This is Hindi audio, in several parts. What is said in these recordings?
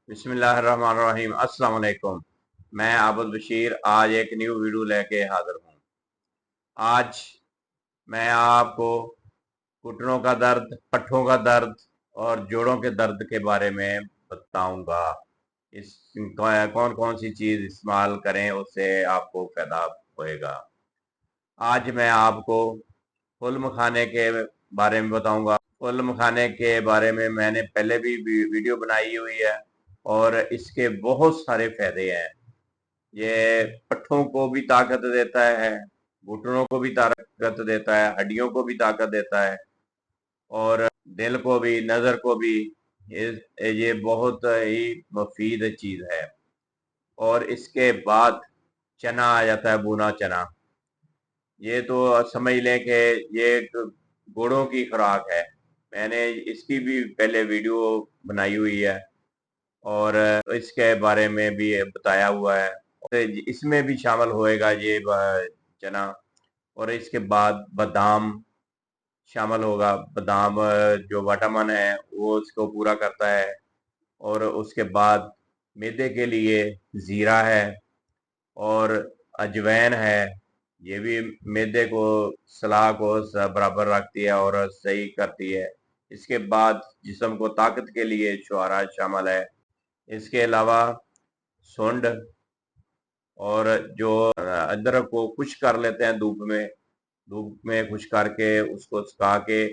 बिस्मिल्लाहिर्रहमानिर्रहीम। अस्सलाम वालेकुम। मैं आबुल बशीर आज एक न्यू वीडियो लेके हाजिर हूँ। आज मैं आपको घुटनों का दर्द, पट्ठों का दर्द और जोड़ों के दर्द के बारे में बताऊंगा। इस कौन कौन सी चीज इस्तेमाल करें उससे आपको फायदा होएगा। आज मैं आपको फुल मखाने के बारे में बताऊंगा। फुल मखाने के बारे में मैंने पहले भी वीडियो बनाई हुई है और इसके बहुत सारे फायदे हैं। ये पट्ठों को भी ताकत देता है, घुटनों को भी ताकत देता है, हड्डियों को भी ताकत देता है और दिल को भी, नजर को भी। ये बहुत ही मुफीद चीज है। और इसके बाद चना आ जाता है, भुना चना। ये तो समझ लें कि ये एक गुड़ों की खुराक है। मैंने इसकी भी पहले वीडियो बनाई हुई है और इसके बारे में भी बताया हुआ है। और इसमें भी शामिल होएगा ये चना। और इसके बाद बादाम शामिल होगा। बादाम जो विटामिन है वो उसको पूरा करता है। और उसके बाद मैदे के लिए जीरा है और अजवाइन है। ये भी मैदे को, सलाह को बराबर रखती है और सही करती है। इसके बाद जिस्म को ताकत के लिए छुहारा शामिल है। इसके अलावा सुंड और जो अदरक को खुश कर लेते हैं धूप में खुश करके उसको सुखा के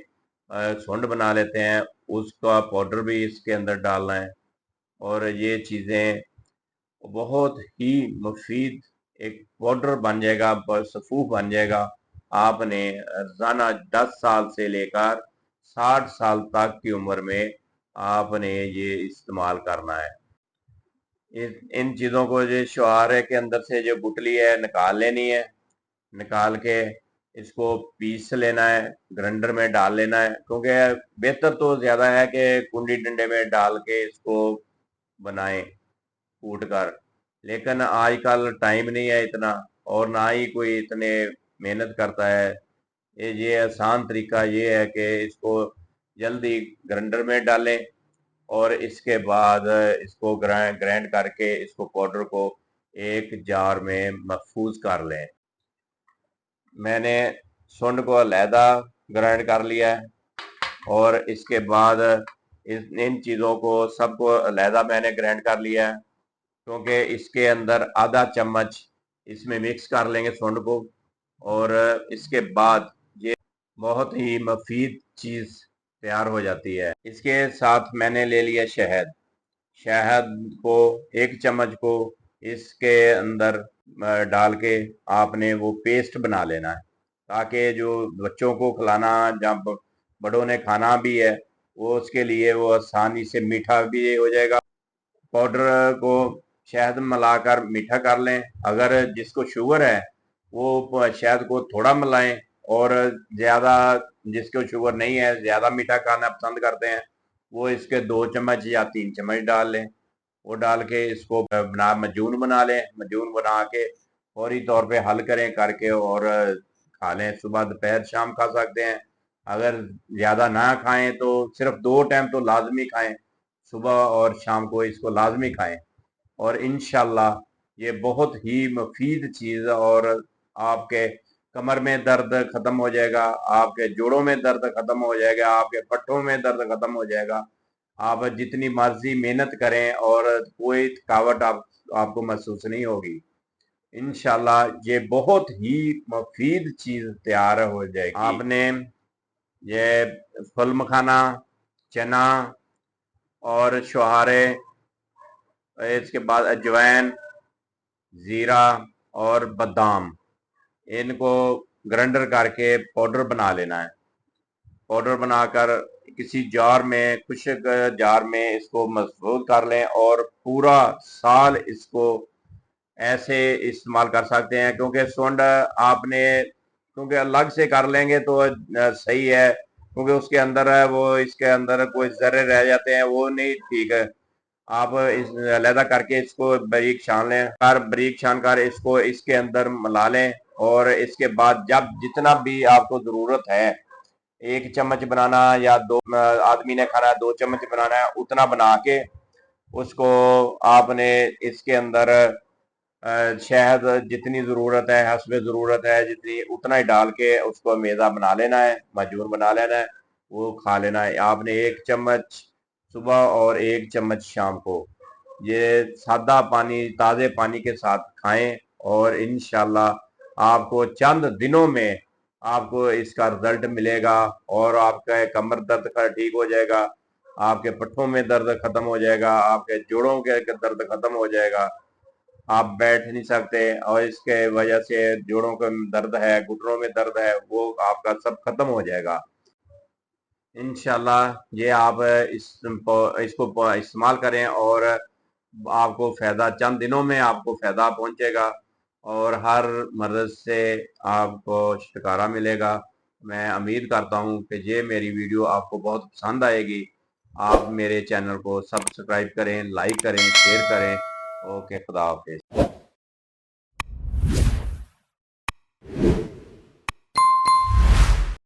सुंड बना लेते हैं, उसका पाउडर भी इसके अंदर डालना है। और ये चीज़ें बहुत ही मुफीद एक पाउडर बन जाएगा, सफूफ बन जाएगा। आपने रोजाना 10 साल से लेकर 60 साल तक की उम्र में आपने ये इस्तेमाल करना है। इन चीज़ों को जो शुहारे के अंदर से जो गुठली है निकाल लेनी है। निकाल के इसको पीस लेना है, ग्राइंडर में डाल लेना है। क्योंकि बेहतर तो ज़्यादा है कि कुंडी डंडे में डाल के इसको बनाएं कूट कर। लेकिन आजकल टाइम नहीं है इतना और ना ही कोई इतने मेहनत करता है। ये आसान तरीका ये है कि इसको जल्दी ग्राइंडर में डालें और इसके बाद इसको ग्राइंड करके इसको पाउडर को एक जार में महफूज कर लें। मैंने सुंड को अलहदा ग्राइंड कर लिया है और इसके बाद इन चीज़ों को सबको अलहदा मैंने ग्राइंड कर लिया है। क्योंकि इसके अंदर आधा चम्मच इसमें मिक्स कर लेंगे सुंड को। और इसके बाद ये बहुत ही मुफीद चीज़ तैयार हो जाती है। इसके साथ मैंने ले लिया शहद। शहद को एक चम्मच को इसके अंदर डाल के आपने वो पेस्ट बना लेना है, ताकि जो बच्चों को खिलाना या बड़ों ने खाना भी है वो उसके लिए वो आसानी से मीठा भी हो जाएगा। पाउडर को शहद में मिलाकर मीठा कर लें। अगर जिसको शुगर है वो शहद को थोड़ा मिलाएं और ज़्यादा, जिसको शुगर नहीं है ज़्यादा मीठा खाना पसंद करते हैं, वो इसके 2 चम्मच या 3 चम्मच डाल लें। वो डाल के इसको मजून बना लें। मजून बना के फौरी तौर पे हल करें करके और खा लें। सुबह दोपहर शाम खा सकते हैं। अगर ज़्यादा ना खाएं तो सिर्फ 2 टाइम तो लाजमी खाएं, सुबह और शाम को इसको लाजमी खाएं। और इंशाल्लाह ये बहुत ही मुफीद चीज़। और आपके कमर में दर्द खत्म हो जाएगा, आपके जोड़ों में दर्द खत्म हो जाएगा, आपके पट्टों में दर्द खत्म हो जाएगा। आप जितनी मर्जी मेहनत करें और कोई थकावट आपको महसूस नहीं होगी। इंशाल्लाह ये बहुत ही मुफीद चीज तैयार हो जाएगी। आपने ये फल मखाना, चना और शुहारे, इसके बाद अजवाइन, जीरा और बादाम, इनको ग्राइंडर करके पाउडर बना लेना है। पाउडर बनाकर किसी जार में, खुशक जार में इसको महफूज कर लें और पूरा साल इसको ऐसे इस्तेमाल कर सकते हैं। क्योंकि सुंड आपने क्योंकि अलग से कर लेंगे तो सही है, क्योंकि उसके अंदर है वो, इसके अंदर कोई जर्रे रह जाते हैं, वो नहीं ठीक है। आप इस अलहदा करके इसको बारीक छान लें। बारीक छान कर इसको इसके अंदर मिला लें। और इसके बाद जब जितना भी आपको ज़रूरत है, 1 चम्मच बनाना या 2 आदमी ने खाना है 2 चम्मच बनाना है, उतना बना के उसको आपने इसके अंदर शहद जितनी ज़रूरत है, हस्बे ज़रूरत है जितनी, उतना ही डाल के उसको मेज़ा बना लेना है, माजून बना लेना है, वो खा लेना है। आपने 1 चम्मच सुबह और 1 चम्मच शाम को, ये सादा पानी, ताज़े पानी के साथ खाएं और इंशाल्लाह आपको चंद दिनों में आपको इसका रिजल्ट मिलेगा और आपका कमर दर्द का ठीक हो जाएगा, आपके पट्टों में दर्द खत्म हो जाएगा, आपके जोड़ों के दर्द खत्म हो जाएगा, आप बैठ नहीं सकते और इसके वजह से जोड़ों का दर्द है, घुटनों में दर्द है, वो आपका सब खत्म हो जाएगा इंशाल्लाह। ये आप इसको इस्तेमाल करें और आपको फायदा, चंद दिनों में आपको फायदा पहुंचेगा और हर मर्ज से आपको छुटकारा मिलेगा। मैं उम्मीद करता हूं कि ये मेरी वीडियो आपको बहुत पसंद आएगी। आप मेरे चैनल को सब्सक्राइब करें, लाइक करें, शेयर करें। ओके, खुदा हाफिज।